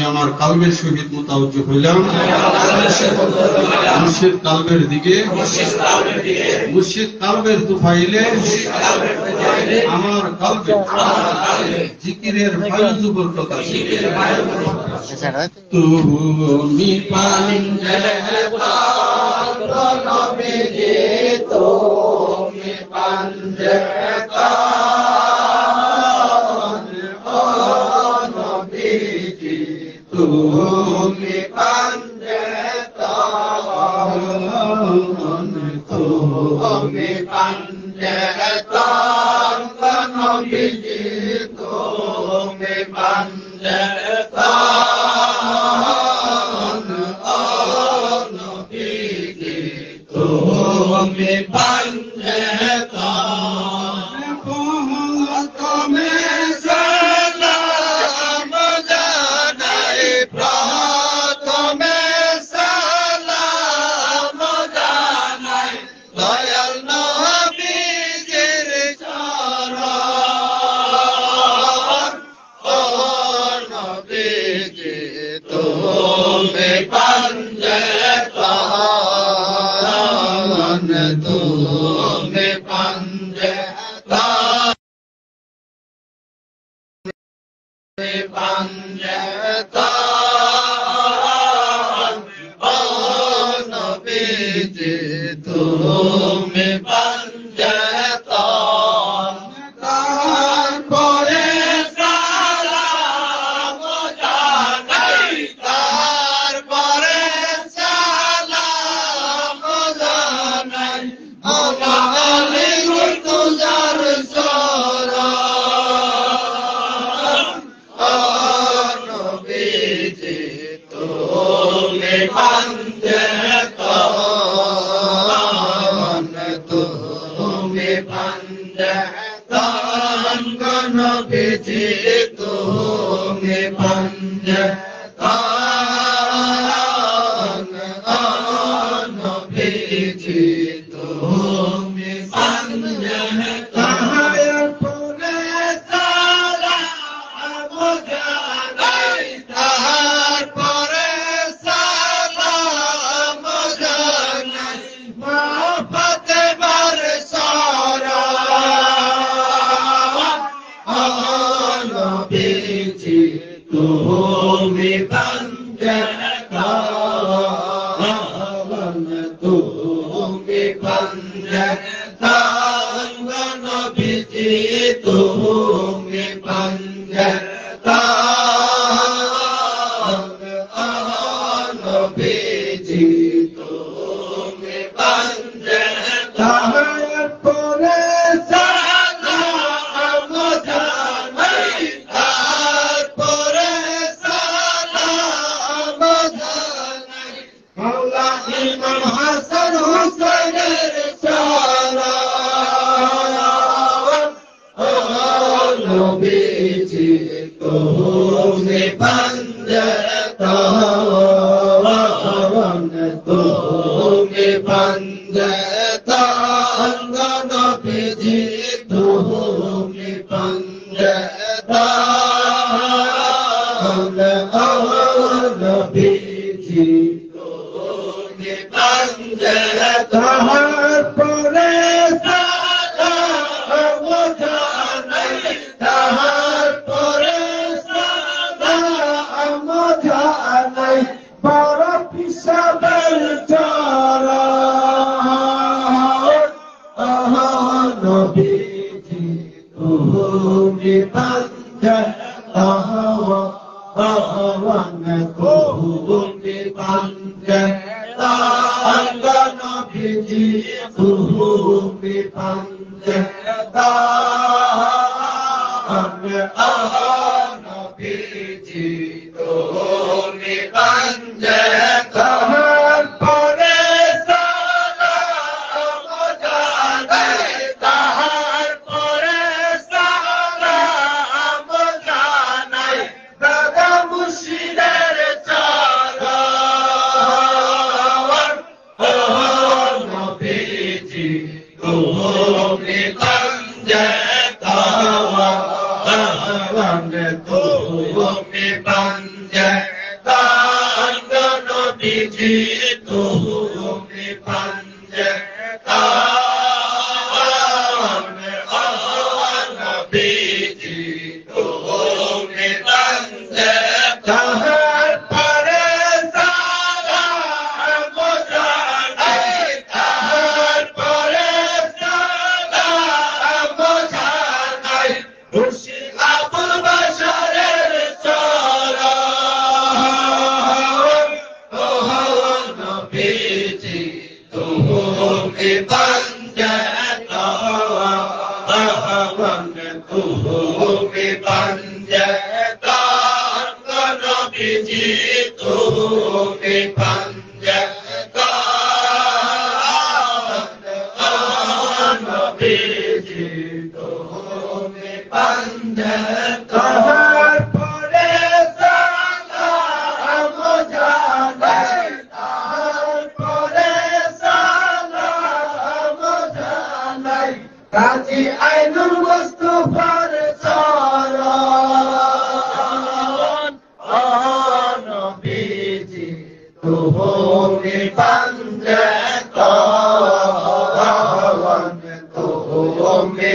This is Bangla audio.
আমার কালবের সহিত মোতাবজ্জ হইলাম মুর্শিদ কালবের দিকে মুর্শিদ কালবের তুফাইলে আমার কালবে জিকিরের ফায়ুজ বরকত আছে তুমি পাঞ্জে নবীজি তুমি পাঞ্জে তুমি পাঞ্জেতন তুমি পাঞ্জেতন নবীজি তুমি পাঞ্জেতন নবীজি তুমি পাঞ্জেতন তুমি নবীজি তুমি পঞ্জতন নবীজি তুমি পঞ্জতন পরে সালাম জানাই তারপরে সালাম জানাই মুর্শিদ আবুল বাশারের চরণ নবীজি তুমি পঞ্জতন তুমি পঞ্জতন নবীজি তুমি পঞ্জতন নবীজি তুমি পঞ্জতন পরে সালাম জানাই তারপরে সালাম জানাই কাজী আইনুল মুস্তাফার চরণ নবীজি তুমি পঞ্জতন তুমি